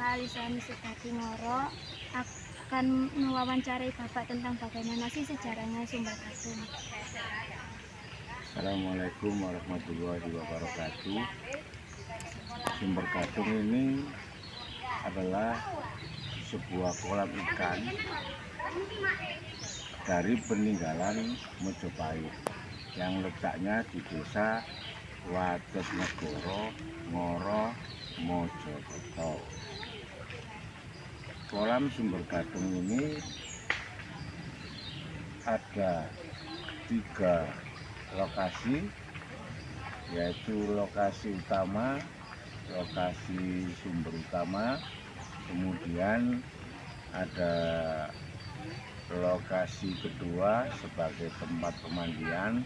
saya Alisani Sukati Ngoro akan mewawancarai Bapak tentang bagaimana sih sejarahnya Sumber Gadung. Assalamualaikum warahmatullahi wabarakatuh. Sumber Gadung ini adalah sebuah kolam ikan dari peninggalan Mojopahit yang letaknya di desa Wadesnegoro, Ngoro, Mojokerto. Kolam Sumber Gadung ini ada 3 lokasi, yaitu lokasi utama, lokasi sumber utama, kemudian ada lokasi kedua sebagai tempat pemandian,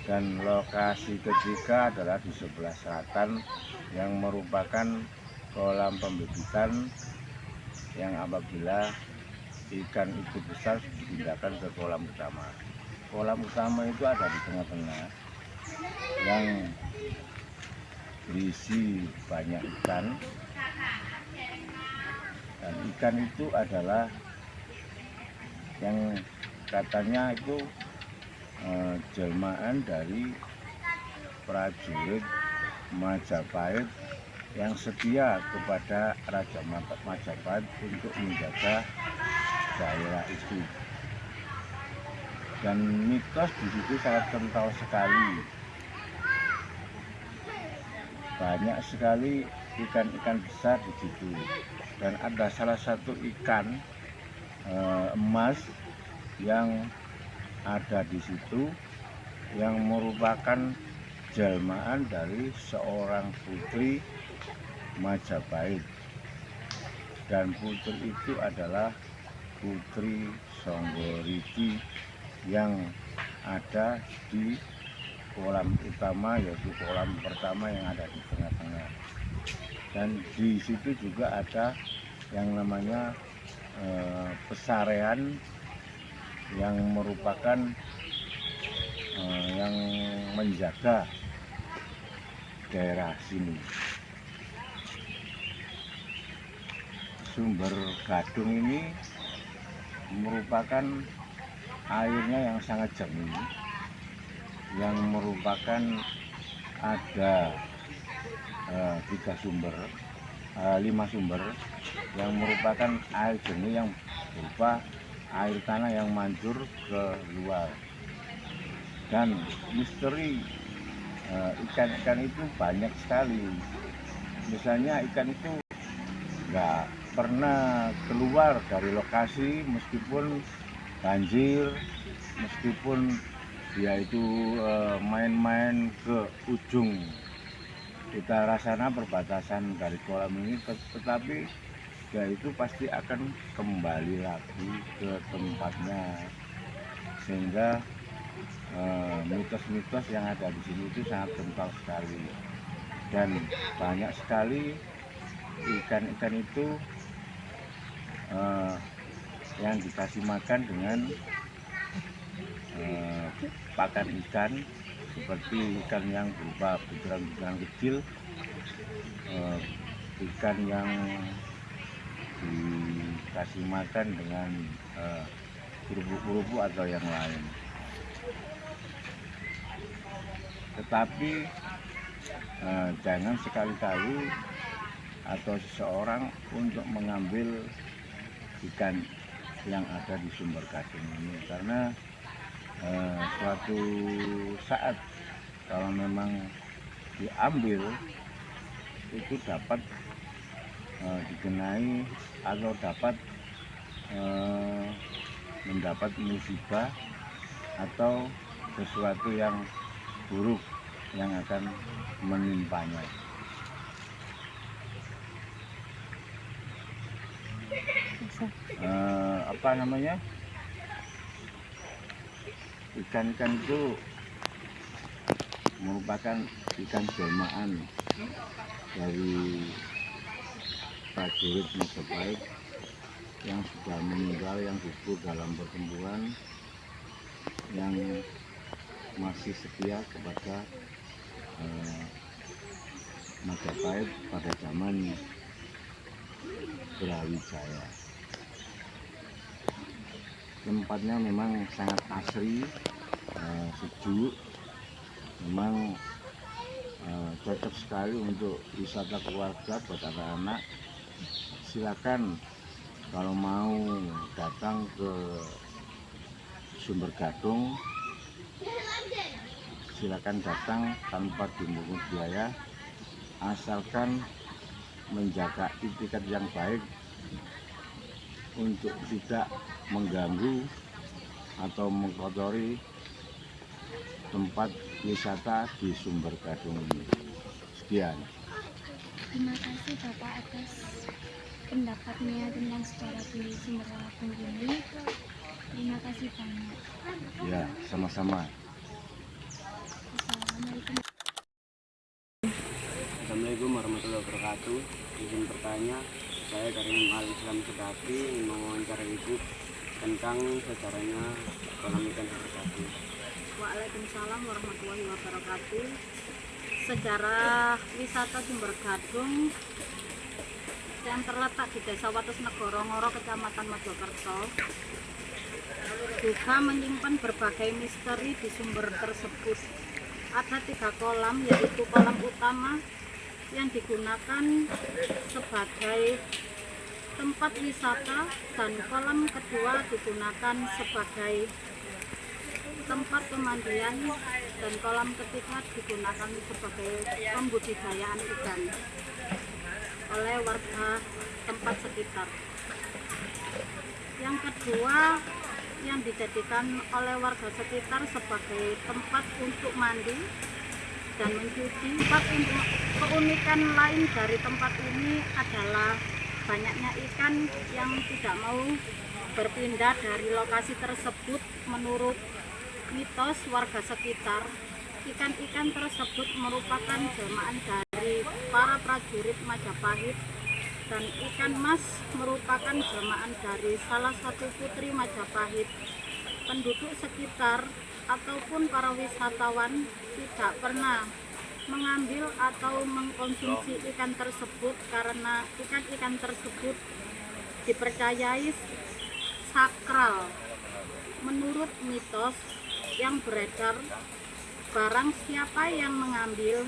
dan lokasi ketiga adalah di sebelah selatan yang merupakan kolam pembibitan yang apabila ikan itu besar dipindahkan ke kolam utama. Kolam utama itu ada di tengah-tengah yang berisi banyak ikan, dan ikan itu adalah yang katanya itu jelmaan dari prajurit Majapahit yang setia kepada Raja Majapahit untuk menjaga daerah itu. Dan mitos di situ sangat kental sekali. Banyak sekali ikan-ikan besar di situ, dan ada salah satu ikan emas yang ada di situ yang merupakan jelmaan dari seorang putri Majapahit, dan putri itu adalah Putri Songgoriti yang ada di kolam utama, yaitu kolam pertama yang ada di tengah-tengah. Dan di situ juga ada yang namanya pesarean yang merupakan yang menjaga daerah sini. Sumber Gadung ini merupakan airnya yang sangat jernih, yang merupakan ada 5 sumber yang merupakan air jernih yang berupa air tanah yang mancur ke luar. Dan misteri ikan-ikan itu banyak sekali. Misalnya ikan itu nggak pernah keluar dari lokasi meskipun banjir, meskipun dia itu main-main ke ujung utara sana perbatasan dari kolam ini, tetapi dia itu pasti akan kembali lagi ke tempatnya, sehingga mitos-mitos yang ada di sini itu sangat kental sekali, dan banyak sekali ikan-ikan itu yang dikasih makan dengan pakan ikan, seperti ikan yang berupa butiran-butiran kecil, ikan yang dikasih makan dengan kerupuk-kerupuk atau yang lain. Tetapi jangan sekali-kali atau seseorang untuk mengambil ikan yang ada di Sumber Gadung ini, karena suatu saat kalau memang diambil itu dapat dikenai atau dapat mendapat musibah atau sesuatu yang buruk yang akan menimpanya. Ikan-ikan itu merupakan ikan jelmaan dari prajurit Majapahit yang sudah meninggal, yang gugur dalam pertempuran, yang masih setia kepada Majapahit pada zaman Brawijaya. Tempatnya memang sangat asri, sejuk, memang cocok sekali untuk wisata keluarga buat anak-anak. Silakan kalau mau datang ke Sumber Gadung, silakan datang tanpa dipungut biaya, asalkan menjaga etiket yang baik untuk tidak mengganggu atau mengkotori tempat wisata di Sumber Gadung ini. Sekian. Terima kasih Bapak atas pendapatnya tentang sejarah di Sumber Gadung ini. Terima kasih banyak. Ya, sama-sama. Assalamualaikum. Assalamualaikum warahmatullahi wabarakatuh. Izin bertanya, saya dari Al Islam Sukati mewawancara Ibu tentang sejarahnya kolam ikan Sumber Gadung. Waalaikumsalam warahmatullahi wabarakatuh. Sejarah wisata Sumber Gadung yang terletak di Desa Watusnegoro Ngoro, Kecamatan Mojokerto, juga menyimpan berbagai misteri di sumber tersebut. Ada 3 kolam, yaitu kolam utama yang digunakan sebagai tempat wisata dan kolam kedua digunakan sebagai tempat pemandian dan kolam ketiga digunakan sebagai pembudidayaan ikan oleh warga tempat sekitar. Yang kedua yang dijadikan oleh warga sekitar sebagai tempat untuk mandi dan mencuci. Keunikan lain dari tempat ini adalah banyaknya ikan yang tidak mau berpindah dari lokasi tersebut. Menurut mitos warga sekitar, ikan-ikan tersebut merupakan jelmaan dari para prajurit Majapahit, dan ikan mas merupakan jelmaan dari salah satu putri Majapahit. Penduduk sekitar ataupun para wisatawan tidak pernah mengambil atau mengkonsumsi ikan tersebut karena ikan-ikan tersebut dipercayai sakral. Menurut mitos yang beredar, barang siapa yang mengambil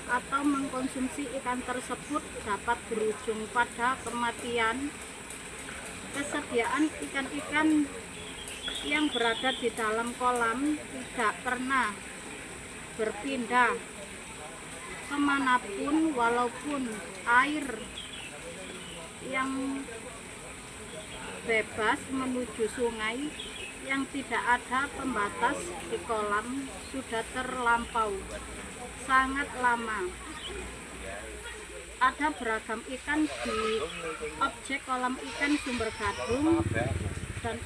atau mengkonsumsi ikan tersebut dapat berujung pada kematian. Kesediaan ikan-ikan yang berada di dalam kolam tidak pernah berpindah kemanapun, walaupun air yang bebas menuju sungai yang tidak ada pembatas di kolam sudah terlampau sangat lama. Ada beragam ikan di objek kolam ikan Sumber Gadung dan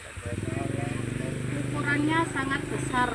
ukurannya sangat besar